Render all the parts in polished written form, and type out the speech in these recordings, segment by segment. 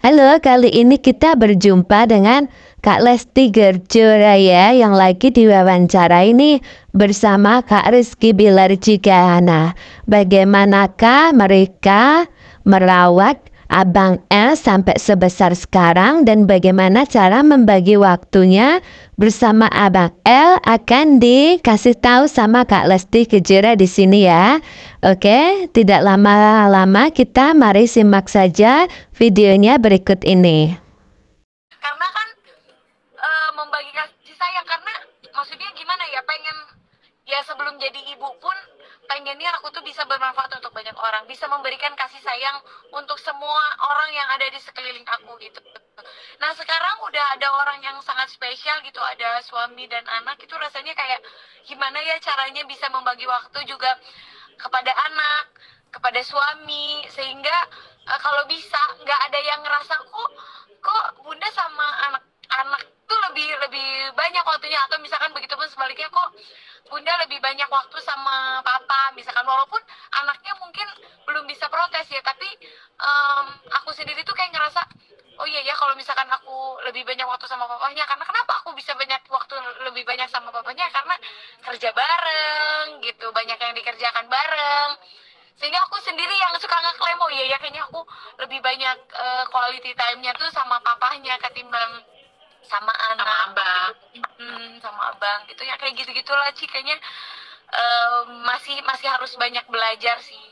Halo, kali ini kita berjumpa dengan Kak Lesti Gerjoraya yang lagi diwawancara ini bersama Kak Rizky Bilar Jigana. Bagaimanakah mereka merawat Abang L sampai sebesar sekarang dan bagaimana cara membagi waktunya bersama Abang L akan dikasih tahu sama Kak Lesti Kejora di sini ya. Oke, tidak lama-lama kita mari simak saja videonya berikut ini. Karena kan membagi kasih sayang, karena maksudnya gimana ya, pengen ya sebelum jadi ibu pun pengennya aku tuh bisa bermanfaat untuk banyak orang, bisa memberikan kasih sayang untuk semua orang yang ada di sekeliling aku gitu. Nah sekarang udah ada orang yang sangat spesial gitu, ada suami dan anak, itu rasanya kayak gimana ya caranya bisa membagi waktu juga kepada anak, kepada suami, sehingga kalau bisa nggak ada yang ngerasa kok bunda sama anak-anak tuh lebih lebih banyak waktunya, atau misalkan begitu pun sebaliknya, kok bunda lebih banyak waktu sama papa misalkan, walaupun anaknya mungkin belum bisa protes ya, tapi aku sendiri tuh kayak ngerasa oh iya ya, kalau misalkan aku lebih banyak waktu sama papanya, karena kenapa aku bisa banyak waktu lebih banyak sama papanya, karena kerja bareng gitu, banyak yang dikerjakan bareng, sehingga aku sendiri yang suka ngeklaim oh iya ya kayaknya aku lebih banyak quality time-nya tuh sama papahnya ketimbang sama anak, sama abang. sama abang gitu ya, kayak gitu gitulah Ci, kayaknya masih masih harus banyak belajar sih.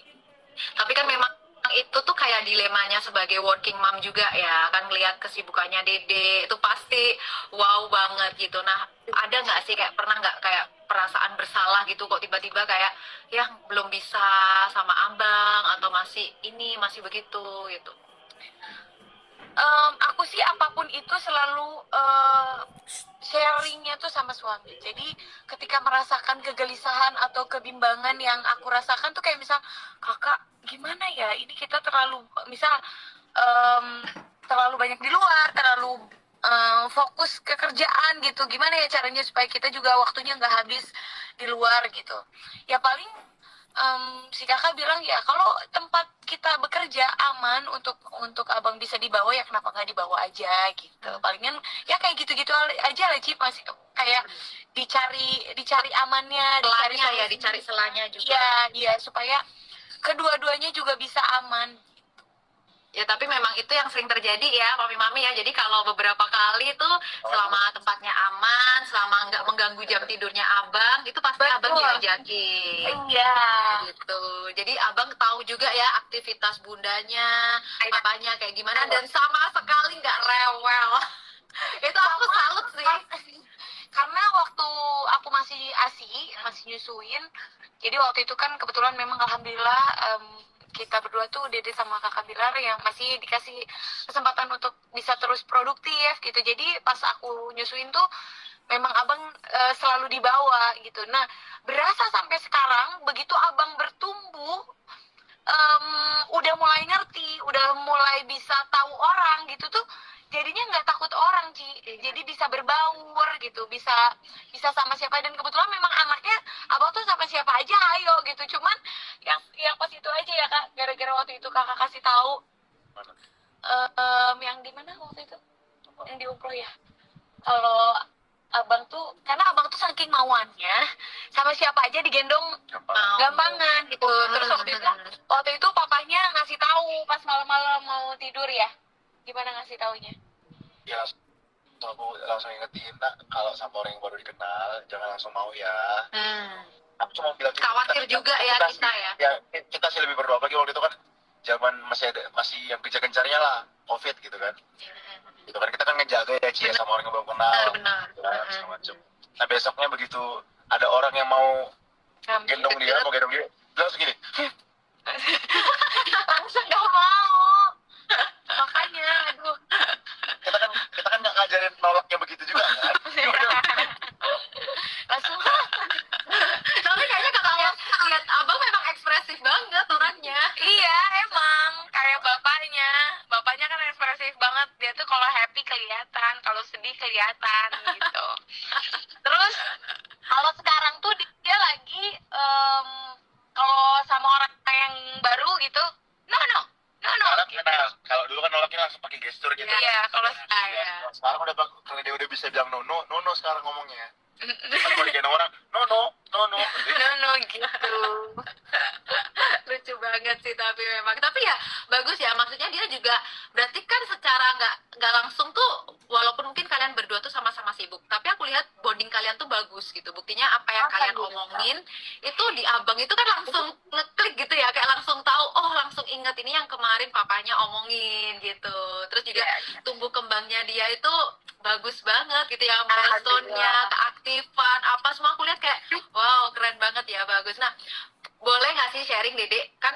Tapi kan memang itu tuh kayak dilemanya sebagai working mom juga ya, kan ngelihat kesibukannya Dede itu pasti wow banget gitu. Nah, ada nggak sih kayak pernah nggak kayak perasaan bersalah gitu kok tiba-tiba kayak ya belum bisa sama abang atau masih begitu gitu. Aku sih apapun itu selalu sharingnya tuh sama suami. Jadi ketika merasakan kegelisahan atau kebimbangan yang aku rasakan tuh kayak misal, kakak gimana ya, ini kita terlalu misal terlalu banyak di luar, terlalu fokus ke kerjaan gitu, gimana ya caranya supaya kita juga waktunya nggak habis di luar gitu. Ya paling si kakak bilang ya kalau tempat kita bekerja aman untuk abang bisa dibawa, ya kenapa nggak dibawa aja gitu. Palingan ya kayak gitu-gitu aja lah Ci, masih kayak dicari amannya, Dicari selanya juga. iya supaya kedua-duanya juga bisa aman. Ya tapi memang itu yang sering terjadi ya mami-mami ya. Jadi kalau beberapa kali tuh selama tempatnya aman, selama nggak mengganggu jam tidurnya abang, itu pasti abang diajakin. Iya. Gitu. Jadi abang tahu juga ya aktivitas bundanya, papanya kayak gimana, dan sama sekali nggak rewel. Itu aku salut sih. Karena waktu aku masih ASI, masih nyusuin, jadi waktu itu kan kebetulan memang alhamdulillah kita berdua tuh Dede sama kakak Bilar yang masih dikasih kesempatan untuk bisa terus produktif gitu. Jadi pas aku nyusuin tuh memang abang selalu dibawa gitu. Nah berasa sampai sekarang begitu abang bertumbuh, udah mulai ngerti, udah mulai bisa tahu orang gitu tuh, jadinya nggak takut orang Ci, jadi bisa berbaur gitu, bisa sama siapa, dan kebetulan memang anaknya abang tuh sama siapa aja ayo gitu. Cuman yang pas itu aja ya kak, gara-gara waktu itu kakak kasih tahu yang di mana waktu itu, yang di Umpro ya, kalau abang tuh, karena abang tuh saking mauannya sama siapa aja digendong gampangan gitu. Terus waktu itu papanya ngasih tahu pas malam-malam mau tidur ya, gimana ngasih taunya ya, aku langsung ingetin, nak, kalau sama orang yang baru dikenal jangan langsung mau ya. Aku cuma bilang Khawatir juga ya kita ya. Ya kita sih lebih berdoa, apalagi waktu itu kan zaman masih yang gencar-gencarnya lah COVID gitu kan. Gitu kan kita kan ngejaga ya Cia sama orang yang baru kenal. Benar. Segala macam. Nah besoknya begitu ada orang yang mau gendong dia, mau gendong dia langsung gini. langsung gak mau, makanya aduh. Kita kan nggak ngajarin nolaknya begitu juga kan. Langsung Tapi kayaknya kalau lihat abang memang ekspresif banget orangnya. iya, emang kayak bapaknya kan ekspresif banget, dia tuh kalau happy kelihatan, kalau sedih kelihatan gitu. Terus kalau sekarang tuh dia lagi kalau sama orang yang baru gitu, no Kalau dulu kan nolaknya langsung langsung pakai gestur gitu. Iya, kalau saya. Sekarang karena dia udah bisa bilang no sekarang ngomongnya. Kan kalau digendong orang, no. No gitu. Lucu banget sih tapi ya bagus ya, maksudnya dia juga berarti kan secara nggak langsung tuh, walaupun mungkin kalian berdua tuh sama-sama sibuk, tapi aku lihat bonding kalian tuh bagus gitu. Buktinya apa yang kalian omongin itu di abang itu kan langsung ngeklik gitu ya, kayak langsung tahu, oh langsung inget ini yang kemarin papanya omongin gitu. Terus juga tumbuh kembangnya dia itu bagus banget gitu ya, milestone-nya, keaktifan apa semua aku lihat kayak wow keren banget ya, bagus. Nah, boleh nggak sih sharing Dede? Kan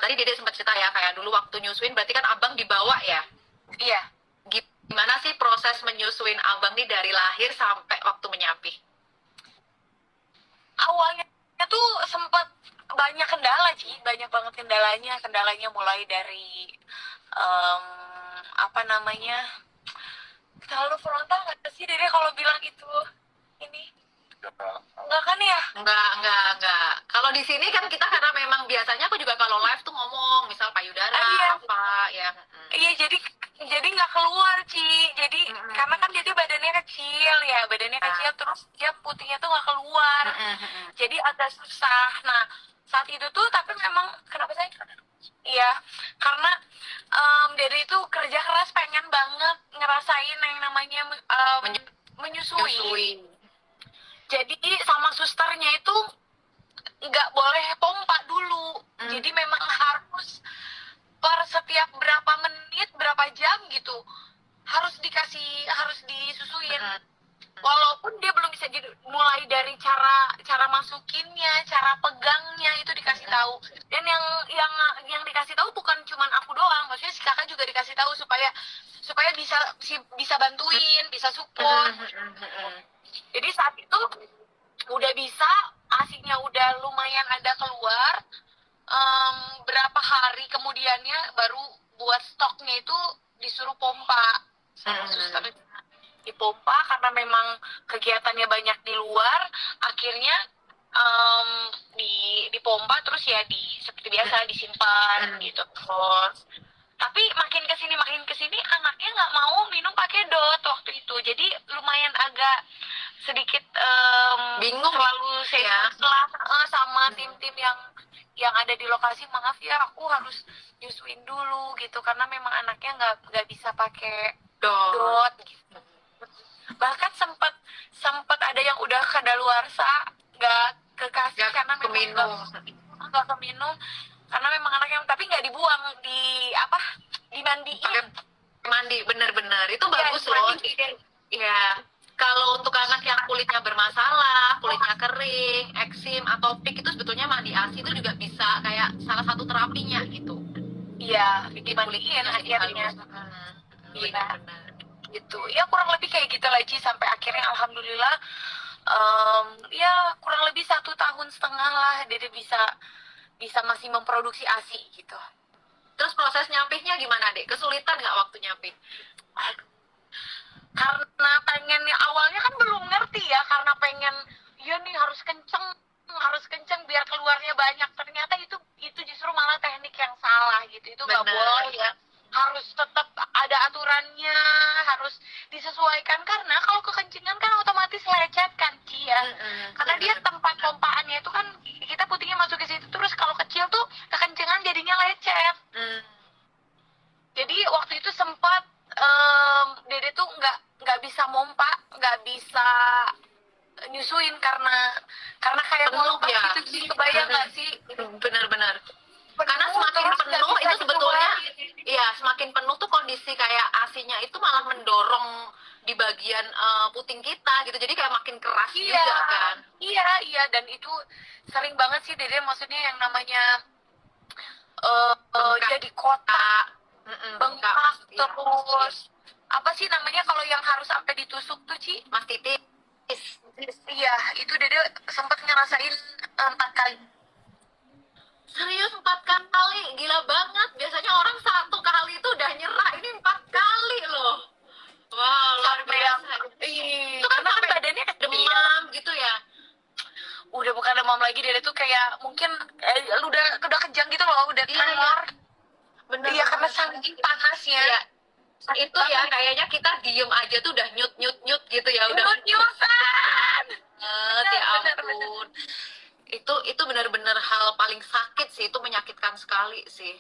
tadi Dede sempat cerita ya kayak dulu waktu nyusuin berarti kan abang dibawa ya? Iya. Gimana sih proses menyusuin abang nih dari lahir sampai waktu menyapih? Awalnya tuh sempat banyak kendala sih, banyak banget kendalanya. Kendalanya mulai dari apa namanya, terlalu frontal nggak sih Dede kalau bilang itu ini? Enggak kan ya? Enggak. Kalau di sini kan kita karena memang biasanya aku juga kalau live tuh ngomong misal payudara apa ya. Iya, jadi nggak keluar Ci. Jadi karena kan jadi badannya kecil ya, kecil terus dia putihnya tuh nggak keluar. Jadi agak susah. Nah, saat itu tuh tapi memang kenapa saya? Iya, karena Dede itu kerja keras pengen banget ngerasain yang namanya menyusui. Jadi sama susternya itu nggak boleh pompa dulu. Jadi memang harus per setiap berapa menit, berapa jam gitu harus disusuin. Walaupun dia belum bisa mulai dari cara masukinnya, cara pegangnya itu dikasih tahu. Dan yang dikasih tahu bukan cuman aku doang, maksudnya si kakak juga dikasih tahu supaya bisa bantuin, bisa support. Jadi saat itu udah bisa, asinya udah lumayan ada keluar. Berapa hari kemudiannya baru buat stoknya itu disuruh pompa sama suster, dipompa karena memang kegiatannya banyak di luar. Akhirnya dipompa terus ya seperti biasa disimpan gitu terus. Tapi makin kesini anaknya nggak mau minum pakai dot waktu itu. Jadi lumayan agak sedikit bingung selalu saya sama tim-tim yang ada di lokasi, maaf ya aku harus nyusuin dulu gitu karena memang anaknya nggak bisa pakai dot gitu. Bahkan sempat ada yang udah kadaluarsa nggak kekasih karena memang nggak keminum karena memang anaknya, tapi nggak dibuang, dimandiin. Mandi, bener-bener itu bagus loh. Iya. Kalau untuk anak yang kulitnya bermasalah, kulitnya kering, eksim atau pik itu sebetulnya mandi ASI itu juga bisa kayak salah satu terapinya gitu. Iya, dimandiin akhirnya. Iya, gitu. Ya kurang lebih kayak gitu lah Ci, sampai akhirnya alhamdulillah ya kurang lebih 1,5 tahun lah Dede bisa masih memproduksi ASI gitu. Terus proses nyapihnya gimana Dek? Kesulitan nggak waktu nyapih? Karena awalnya kan belum ngerti ya, karena pengen ya nih harus kenceng biar keluarnya banyak. Ternyata itu justru malah teknik yang salah gitu. Itu nggak boleh ya. Harus tetap ada aturannya, harus disesuaikan karena kalau kekencengan kan otomatis lecet kan Ci ya. Karena dia tempat pompaannya itu kan kita putihnya masuk ke situ, terus kalau kecil tuh kekencengan jadinya lecet. Jadi waktu itu sempat Dede tuh nggak bisa mompa, nggak bisa nyusuin karena kayak penuh ya gitu sih, kebayang nggak sih? Benar-benar. Karena semakin penuh itu sebetulnya, iya semakin penuh tuh kondisi kayak asinya itu malah mendorong di bagian puting kita gitu, jadi kayak makin keras juga kan. Iya, dan itu sering banget sih Dede, maksudnya yang namanya jadi kotak, bengkak, terus apa sih namanya kalau yang harus sampai ditusuk tuh Ci? Mastitis. Iya, itu Dede sempat ngerasain 4 kali. Serius 4 kali? Gila banget. Biasanya orang 1 kali itu udah nyerah, ini 4 kali loh. Wow, luar biasa. Itu kan sampai badannya demam gitu ya? Udah bukan demam lagi, Dede tuh kayak mungkin udah kejang gitu loh, udah tremor. Bener. Iya, karena saking panasnya. Iya. itu ya kayaknya kita diem aja tuh udah nyut gitu ya, udah nyut-nyutan. ya ampun. Itu benar-benar hal paling sakit sih, itu menyakitkan sekali sih.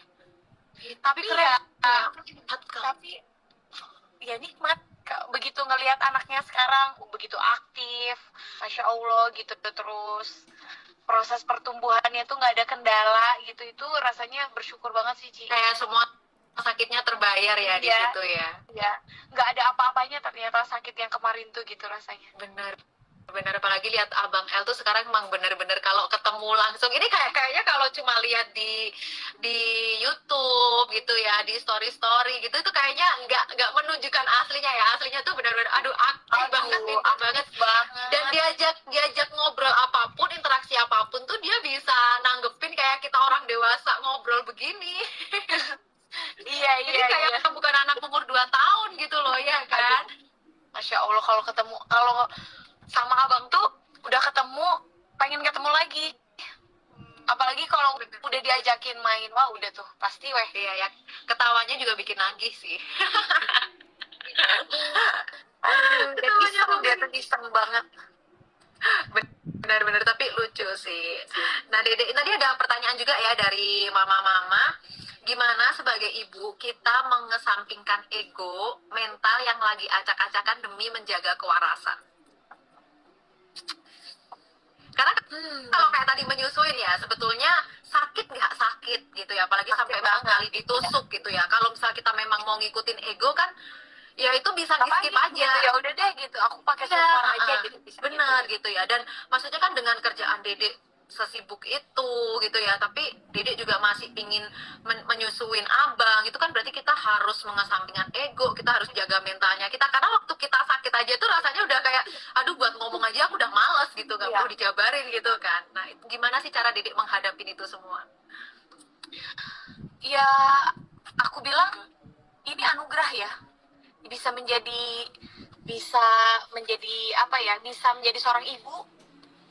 Tapi keren. Tapi ya nikmat begitu ngelihat anaknya sekarang begitu aktif, masya Allah gitu, terus proses pertumbuhannya tuh nggak ada kendala gitu, itu rasanya bersyukur banget sih, Ci. Kayak semua sakitnya terbayar ya di situ ya. Ya, nggak ada apa-apanya ternyata sakit yang kemarin tuh gitu rasanya. Bener, apalagi lihat Abang El tuh sekarang emang bener-bener kalau ketemu langsung, ini kayaknya kalau cuma lihat di YouTube gitu ya, di story gitu, itu kayaknya nggak menunjukkan aslinya ya. Aslinya tuh bener-bener aktif banget, dan diajak ngobrol apapun, interaksi apapun tuh dia bisa nanggepin kayak kita orang dewasa ngobrol begini. Iya. Jadi kayak bukan anak umur 2 tahun gitu loh ya kan. Masya Allah, kalau sama abang tuh udah ketemu, pengen ketemu lagi. Apalagi kalau udah diajakin main, wah udah tuh pasti weh. Iya ya, ketawanya juga bikin nagih sih. Dia tuh iseng banget. Benar-benar, tapi lucu sih. Nah Dede, tadi ada pertanyaan juga ya dari mama-mama, gimana sebagai ibu kita mengesampingkan ego mental yang lagi acak-acakan demi menjaga kewarasan? Karena kalau kayak tadi menyusuin ya, sebetulnya sakit nggak sakit gitu ya, apalagi sampai kali ditusuk gitu ya. Kalau misalnya kita memang mau ngikutin ego kan, ya itu bisa di skip aja gitu, ya udah deh gitu, aku pakai suara aja gitu, bener gitu ya. Dan maksudnya kan dengan kerjaan Dede sesibuk itu gitu ya, tapi Dede juga masih pingin menyusuin abang, itu kan berarti kita harus mengesampingkan ego, kita harus jaga mentalnya kita, karena waktu kita sakit aja tuh rasanya udah kayak aduh, buat ngomong aja aku udah males gitu, gak perlu dijabarin gitu kan. Nah gimana sih cara Dede menghadapi itu semua? Ya aku bilang ini anugerah ya, bisa menjadi apa ya, bisa menjadi seorang ibu,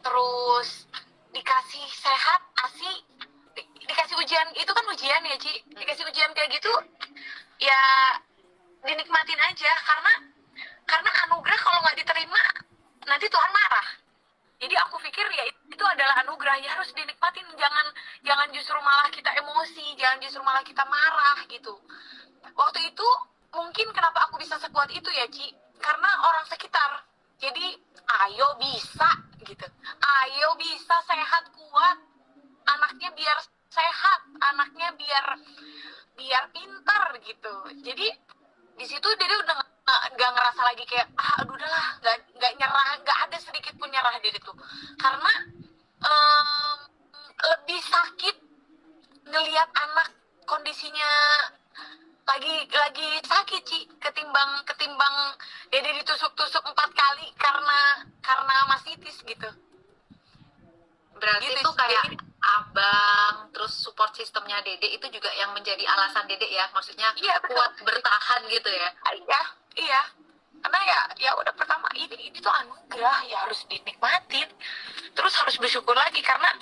terus dikasih sehat, dikasih ujian, itu kan ujian ya Ci, dikasih ujian kayak gitu ya dinikmatin aja, karena anugerah kalau nggak diterima nanti Tuhan marah. Jadi aku pikir ya itu adalah anugerah, ya harus dinikmatin, jangan justru malah kita emosi, jangan justru malah kita marah gitu. Waktu itu mungkin kenapa aku bisa sekuat itu ya Ci, karena orang sekitar. Jadi ayo bisa gitu, ayo bisa sehat kuat, anaknya biar sehat, anaknya biar pintar gitu. Jadi di situ Dede udah nggak ngerasa lagi kayak aduh udahlah, nggak nyerah, nggak ada sedikit pun nyerah Dede tuh, karena lebih sakit ngelihat anak kondisinya lagi sakit Ci, ketimbang Dede ditusuk-tusuk 4 kali karena masitis gitu. Berarti gitu, itu kayak abang, terus support sistemnya Dede itu juga yang menjadi alasan Dede ya, maksudnya kuat bertahan gitu ya. Iya. Karena ya udah, pertama ini tuh anugerah, ya harus dinikmatin. Terus harus bersyukur lagi karena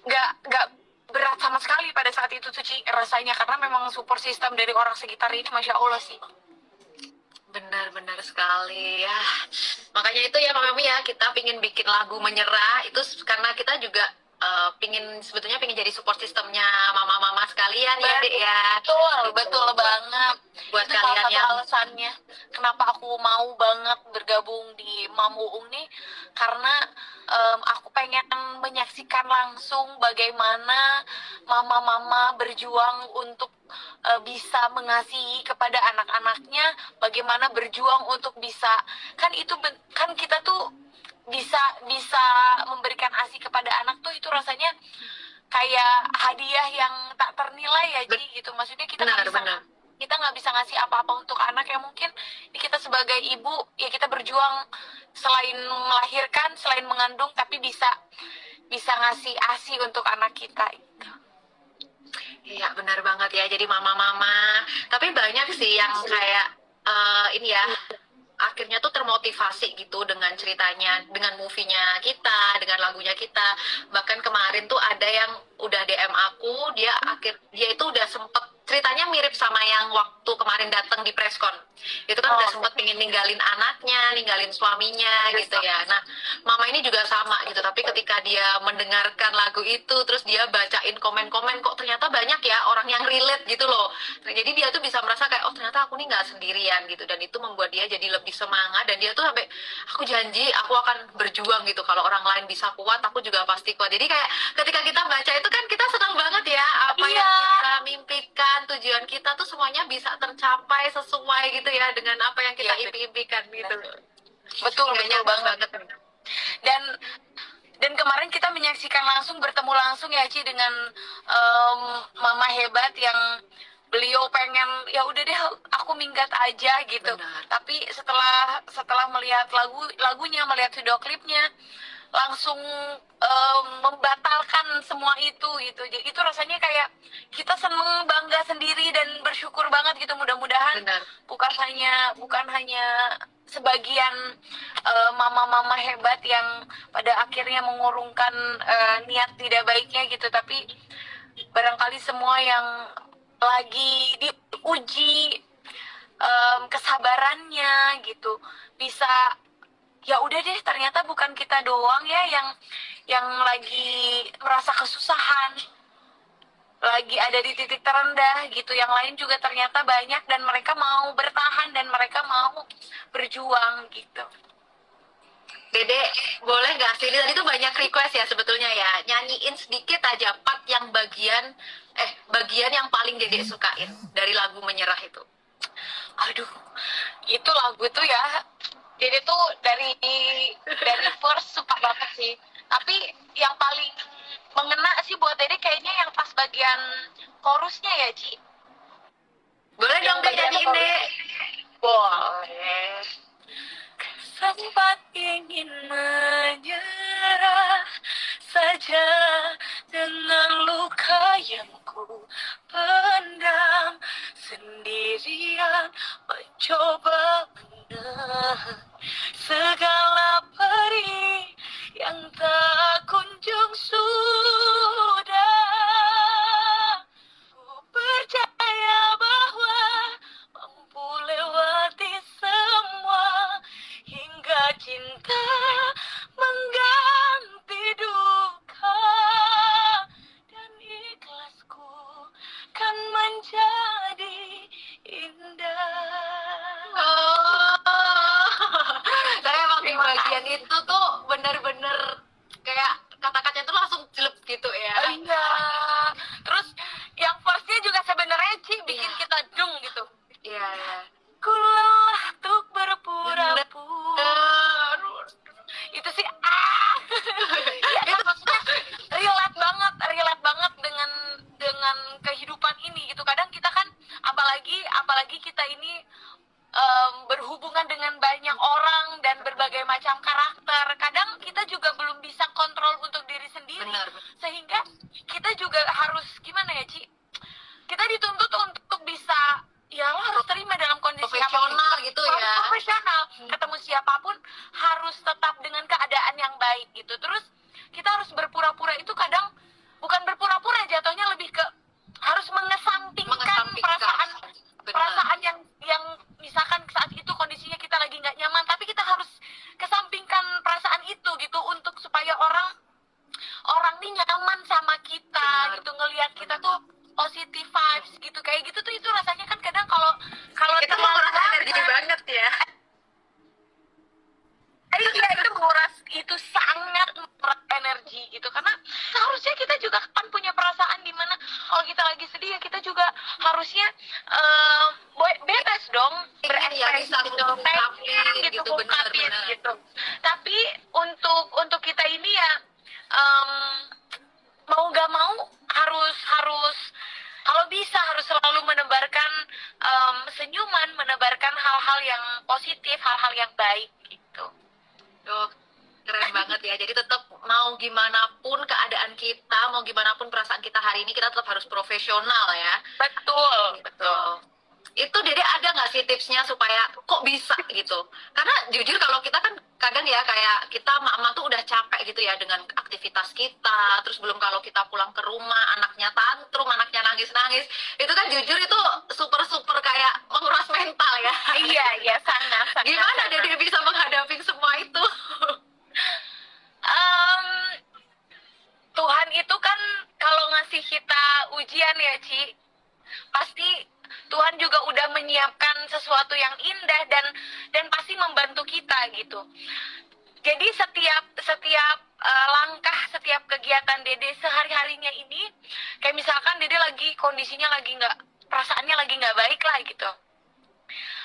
nggak berat sama sekali pada saat itu tuh Ci, rasanya, karena memang support system dari orang sekitar ini Masya Allah sih. Benar-benar sekali ya. Makanya itu ya Mami ya, kita pingin bikin lagu Menyerah itu karena kita juga sebetulnya pingin jadi support sistemnya mama-mama sekalian ya Dek ya. Betul banget. Buat itu kalian salah yang satu alasannya kenapa aku mau banget bergabung di Mam Uung nih, karena aku pengen menyaksikan langsung bagaimana mama-mama berjuang untuk bisa mengasihi kepada anak-anaknya, bagaimana berjuang untuk bisa, kan kita tuh bisa memberikan ASI kepada anak tuh, itu rasanya kayak hadiah yang tak ternilai ya Ji gitu. Maksudnya kita nggak bisa ngasih apa-apa untuk anak, yang mungkin kita sebagai ibu ya kita berjuang selain melahirkan, selain mengandung, tapi bisa ngasih ASI untuk anak kita gitu. Iya benar banget ya, jadi mama-mama. Tapi banyak sih yang kayak ini ya, akhirnya tuh termotivasi gitu dengan ceritanya, dengan movie-nya kita, dengan lagunya kita. Bahkan kemarin tuh ada yang udah DM aku, dia itu udah sempet ceritanya mirip sama yang waktu kemarin datang di preskon. Itu kan udah sempat pengen ninggalin anaknya, ninggalin suaminya gitu ya. Nah, mama ini juga sama gitu. Tapi ketika dia mendengarkan lagu itu, terus dia bacain komen-komen, kok ternyata banyak ya orang yang relate gitu loh. Jadi dia tuh bisa merasa kayak, oh ternyata aku nih nggak sendirian gitu. Dan itu membuat dia jadi lebih semangat. Dan dia tuh sampai, aku janji aku akan berjuang gitu. Kalau orang lain bisa kuat, aku juga pasti kuat. Jadi kayak ketika kita baca itu kan kita senang banget ya. Apa yang kita mimpikan, tujuan kita tuh semuanya bisa tercapai sesuai gitu ya dengan apa yang kita impikan gitu. Betul banget. Dan kemarin kita menyaksikan langsung, bertemu langsung ya Ci dengan mama hebat yang beliau pengen ya udah deh aku minggat aja gitu. Benar. Tapi setelah melihat lagunya, melihat video klipnya, langsung membatalkan semua itu gitu. Jadi itu rasanya kayak kita seneng, bangga sendiri dan bersyukur banget gitu. Mudah-mudahan bukan hanya sebagian mama-mama hebat yang pada akhirnya mengurungkan niat tidak baiknya gitu, tapi barangkali semua yang lagi diuji kesabarannya gitu bisa, ya udah deh ternyata bukan kita doang ya yang lagi merasa kesusahan, lagi ada di titik terendah gitu, yang lain juga ternyata banyak dan mereka mau bertahan dan mereka mau berjuang gitu. Dede, boleh gak sih? Tadi tuh banyak request ya sebetulnya ya. Nyanyiin sedikit aja part yang bagian yang paling Dede sukain dari lagu Menyerah itu. Aduh, itu lagu tuh ya, Dede tuh dari first suka banget sih. Tapi yang paling mengena sih buat Dede kayaknya yang pas bagian chorusnya ya, Ci. Boleh dong Dede nyanyiin, Dede. Boleh. Sempat ingin menyerah saja dengan luka yang ku pendam, sendirian mencoba menahan segala perih yang tak kunjung sudah. Ku percaya bahwa mampu lewati semua, hingga cinta mengganti duka, dan ikhlasku kan menjadi indah. Saya emang di bagian itu tuh bener-bener kayak kata-katanya tuh langsung jelek gitu ya. Iya. Terus yang first-nya juga sebenarnya Ci bikin kita dung gitu. Iya. Ku lelah untuk berpura-pura. Itu sih ya, maksudnya relate banget dengan kehidupan ini gitu. Kadang kita kan apalagi kita ini berhubungan dengan banyak orang dan berbagai macam karakter. Kadang kita juga belum bisa kontrol untuk diri sendiri. Benar. Sehingga kita juga harus gimana ya, Ci? Kita dituntut untuk bisa, ya lo harus terima dalam kondisi Profesional gitu ya. Harus profesional. Ketemu siapapun harus tetap dengan keadaan yang baik gitu. Terus kita harus berpura-pura itu kadang bukan berpura-pura, jatuhnya lebih ke harus mengesampingkan perasaan yang misalkan saat itu kondisinya kita lagi nggak nyaman, tapi kita harus kesampingkan perasaan itu gitu untuk supaya orang nih nyaman sama kita. Benar. Gitu, ngelihat kita tuh positive vibes gitu, kayak gitu tuh. Itu rasanya kan kadang kalau Itu merasa energi banget ya. iya, itu sangat menguras energi gitu, karena seharusnya kita juga kan punya perasaan di mana kalau kita lagi sedih ya kita juga harusnya bebas dong berekspresi bisa gitu, ngungkapin gitu, gitu, benar. gitu. Tapi untuk kita ini ya mau gak mau harus kalau bisa harus selalu menebarkan senyuman, menebarkan hal-hal yang positif, hal-hal yang baik gitu. Duh, keren banget ya. Jadi tetap mau gimana pun keadaan kita, mau gimana pun perasaan kita hari ini, kita tetap harus profesional ya. Betul. Itu Dede ada nggak sih tipsnya supaya kok bisa gitu? Karena jujur kalau kita kan kadang ya kayak kita mama tuh udah capek gitu ya dengan aktivitas kita, terus belum kalau kita pulang ke rumah anaknya tantrum, anaknya nangis-nangis, itu kan jujur itu super kayak menguras mental ya. Iya, iya, sangat. Gimana Dede bisa menghadapi semua itu? Em, Tuhan itu kan kalau ngasih kita ujian ya, Ci, pasti Tuhan juga udah menyiapkan sesuatu yang indah dan pasti membantu kita gitu. Jadi setiap langkah, setiap kegiatan Dede sehari-harinya ini, kayak misalkan Dede lagi kondisinya lagi nggak, perasaannya lagi nggak baik lah gitu.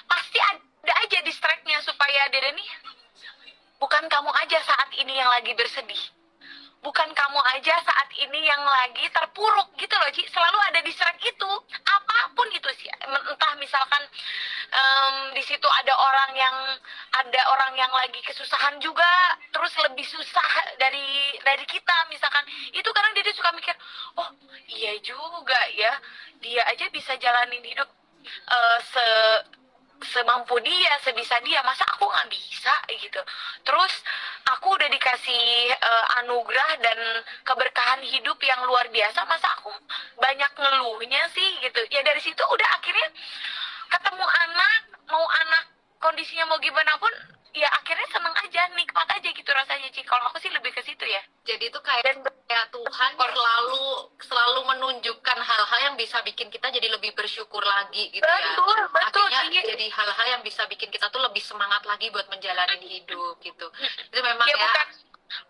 Pasti ada aja distract-nya supaya Dede nih, bukan kamu aja saat ini yang lagi bersedih. Bukan kamu aja saat ini yang lagi terpuruk gitu loh, Ci. Selalu ada distract itu, apapun itu sih. Entah misalkan di situ ada orang yang lagi kesusahan juga, terus lebih susah dari kita misalkan. Itu kadang dia suka mikir, oh iya juga ya, dia aja bisa jalanin hidup semampu dia, sebisa dia, masa aku nggak bisa gitu. Terus aku udah dikasih anugerah dan keberkahan hidup yang luar biasa, masa aku banyak ngeluhnya sih gitu. Ya dari situ udah akhirnya ketemu anak, mau anak kondisinya mau gimana pun, ya akhirnya seneng aja, nikmat aja gitu rasanya, Ci. Kalau aku sih lebih ke situ ya. Jadi itu kayak Tuhan selalu menunjukkan hal-hal yang bisa bikin kita jadi lebih bersyukur lagi gitu ya. Betul. Akhirnya jadi hal-hal yang bisa bikin kita tuh lebih semangat lagi buat menjalani hidup gitu. Itu memang ya,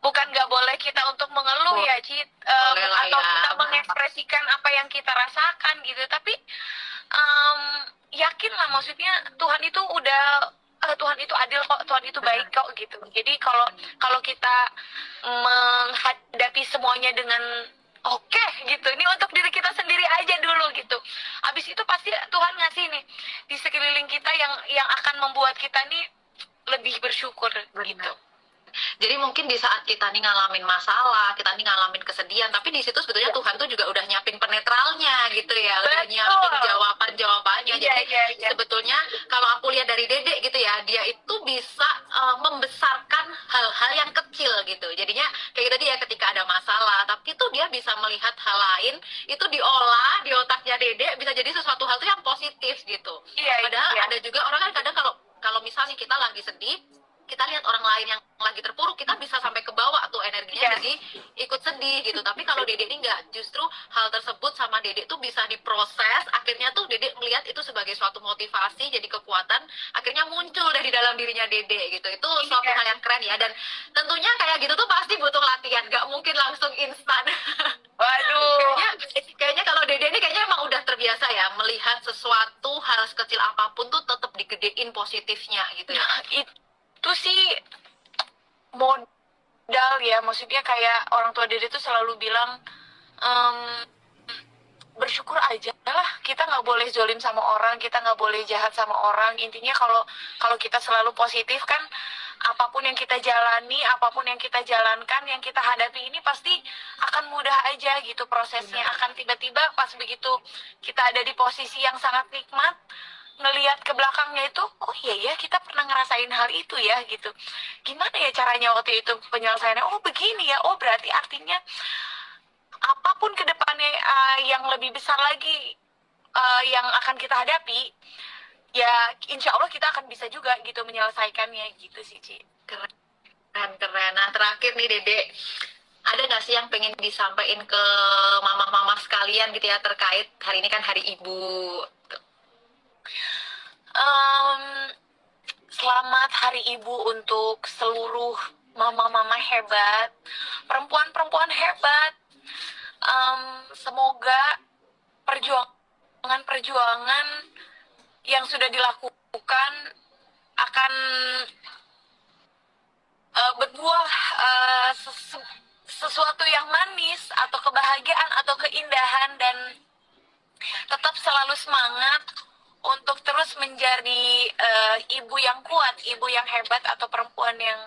bukan nggak boleh kita untuk mengeluh ya, Ci, atau ya, kita mengekspresikan apa yang kita rasakan gitu. Tapi yakinlah, maksudnya Tuhan itu Tuhan itu adil kok, Tuhan itu baik kok gitu. Jadi kalau kita menghadapi semuanya dengan oke gitu, ini untuk diri kita sendiri aja dulu gitu. Abis itu pasti Tuhan ngasih nih di sekeliling kita yang akan membuat kita nih lebih bersyukur gitu. Jadi mungkin di saat kita nih ngalamin masalah, kita nih ngalamin kesedihan, tapi di situ sebetulnya Tuhan tuh juga udah nyiapin penetralnya gitu ya, udah nyiapin jawabannya. Jadi sebetulnya kalau aku lihat dari Dede gitu ya, dia itu bisa membesarkan hal-hal yang kecil gitu. Jadinya kayak tadi ya, ketika ada masalah, tapi itu dia bisa melihat hal lain, itu diolah di otaknya Dede bisa jadi sesuatu hal tuh yang positif gitu. Padahal ada juga orang kan kadang kalau misalnya kita lagi sedih, kita lihat orang lain yang lagi terpuruk, kita bisa sampai ke bawah tuh energinya, jadi ikut sedih gitu. Tapi kalau Dede ini enggak, justru hal tersebut sama Dede tuh bisa diproses, akhirnya tuh Dede melihat itu sebagai suatu motivasi, jadi kekuatan, akhirnya muncul dari dalam dirinya Dede gitu. Itu suatu hal yang keren ya, dan tentunya kayak gitu tuh pasti butuh latihan, nggak mungkin langsung instan. Waduh, kayaknya kalau Dede ini kayaknya emang udah terbiasa ya melihat sesuatu hal sekecil apapun tuh tetap digedein positifnya gitu ya. Itu sih modal ya, maksudnya kayak orang tua Dede tuh selalu bilang bersyukur aja lah, kita nggak boleh zolim sama orang, kita nggak boleh jahat sama orang. Intinya kalau kita selalu positif kan, apapun yang kita jalani, apapun yang kita jalankan, yang kita hadapi ini pasti akan mudah aja gitu prosesnya. Akan tiba-tiba pas begitu kita ada di posisi yang sangat nikmat, ngelihat ke belakangnya itu, oh iya ya, kita pernah ngerasain hal itu ya gitu. Gimana ya caranya waktu itu penyelesaiannya? Oh begini ya, oh berarti artinya apapun ke depannya yang lebih besar lagi yang akan kita hadapi, ya insya Allah kita akan bisa juga gitu menyelesaikannya gitu sih, Ci. Keren. Nah terakhir nih Dede, ada nggak sih yang pengen disampaikan ke mama-mama sekalian gitu ya, terkait hari ini kan Hari Ibu? Selamat Hari Ibu untuk seluruh mama-mama hebat, perempuan-perempuan hebat. Semoga perjuangan yang sudah dilakukan akan berbuah sesuatu yang manis, atau kebahagiaan, atau keindahan, dan tetap selalu semangat untuk terus menjadi ibu yang kuat, ibu yang hebat, atau perempuan yang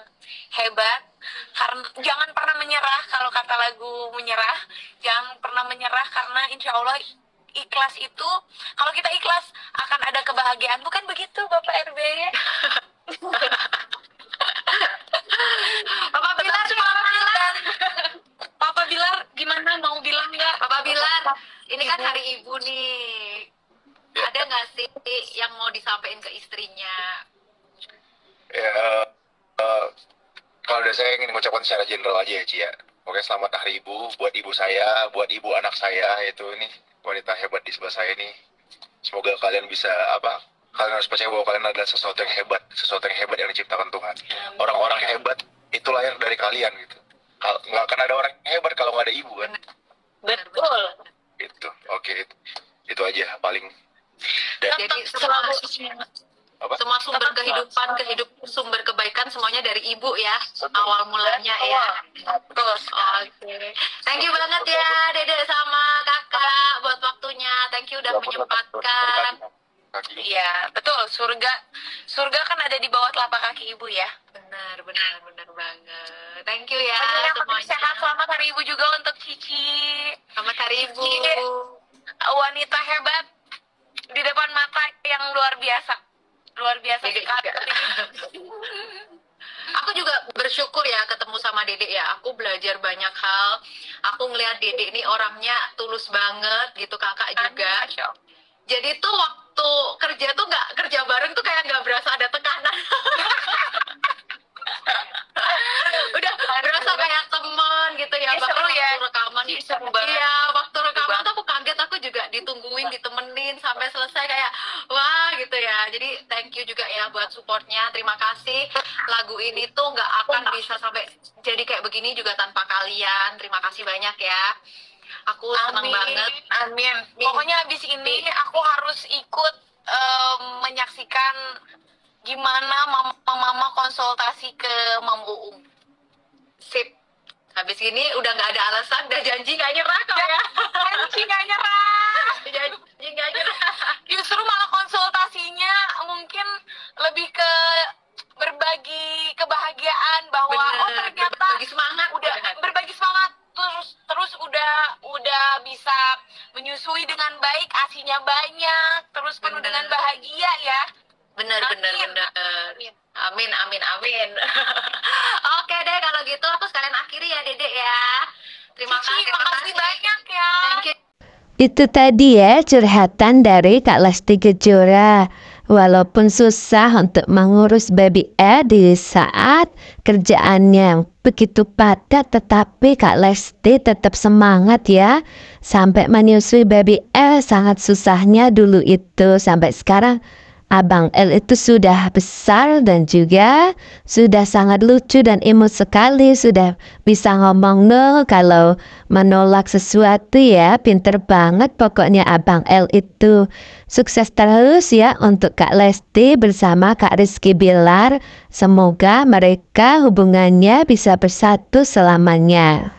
hebat. Karena jangan pernah menyerah, kalau kata lagu Menyerah, jangan pernah menyerah, karena insya Allah ikhlas itu, kalau kita ikhlas akan ada kebahagiaan, bukan begitu Bapak RB? Papa Bilar, Papa Bilar gimana, mau bilang nggak? Papa Bilar, ini kan hari ibu nih. Ada nggak sih yang mau disampaikan ke istrinya? Ya, kalau dari saya ingin mengucapkan secara general aja ya Ci ya. Oke, selamat hari ibu buat ibu saya, buat ibu anak saya, itu ini wanita hebat di sebelah saya nih. Semoga kalian bisa kalian harus percaya bahwa kalian adalah sesuatu yang hebat yang diciptakan Tuhan. Orang-orang hebat itu lahir dari kalian gitu. Nggak akan ada orang yang hebat kalau nggak ada ibu kan. Betul. Itu, oke, itu aja paling. Dan Jadi semua sumber kehidupan, sumber kebaikan semuanya dari ibu ya, awal mulanya ya. Terus, Oke, thank you banget ya Dede sama kakak buat waktunya. Thank you udah menyempatkan. iya betul, surga kan ada di bawah telapak kaki ibu ya. Benar banget. Thank you ya Yang penting semuanya. sehat, selamat hari ibu juga untuk Cici. Selamat hari ibu. Cici, wanita hebat di depan mata yang luar biasa Dede sekali. juga. Aku juga bersyukur ya ketemu sama Dede ya. Aku belajar banyak hal. Aku ngelihat Dede ini orangnya tulus banget gitu, kakak juga. Masya Allah. Jadi tuh waktu kerja tuh nggak kerja bareng tuh kayak nggak berasa ada tekanan. Udah berasa kayak teman gitu ya. Ini Bahkan seru ya. waktu rekaman, Ini seru banget. iya waktu rekaman banget. tuh aku kaget, aku juga ditungguin, ditemenin sampai selesai kayak wah gitu ya. Jadi thank you juga ya buat supportnya. Terima kasih. Lagu ini tuh nggak akan bisa sampai jadi kayak begini juga tanpa kalian. Terima kasih banyak ya. Aku senang banget. Amin. Pokoknya abis ini aku harus ikut menyaksikan gimana mama konsultasi ke Mam Uung. Sip. Habis ini udah nggak ada alasan, udah janji nggak nyerah kok ya. Janji nggak nyerah. Janji nggak nyerah. Justru malah konsultasinya mungkin lebih ke berbagi kebahagiaan bahwa Bener, ternyata berbagi semangat. udah berbagi semangat, terus udah bisa menyusui dengan baik, asinya banyak, terus penuh Bener. dengan bahagia ya. Bener. Amin. Amin. Oke deh kalau gitu aku sekalian akhiri ya Dede ya. Terima Cici, kasih. makasih banyak ya. Thank you. Itu tadi ya curhatan dari Kak Lesti Kejora. Walaupun susah untuk mengurus baby di saat kerjaannya yang begitu padat, tetapi Kak Lesti tetap semangat ya. Sampai menyusui baby sangat susahnya dulu itu. Sampai sekarang Abang L itu sudah besar dan juga sudah sangat lucu dan imut sekali. Sudah bisa ngomong no kalau menolak sesuatu ya. Pinter banget pokoknya Abang L itu. Sukses terus ya untuk Kak Lesti bersama Kak Rizky Bilar. Semoga mereka hubungannya bisa bersatu selamanya.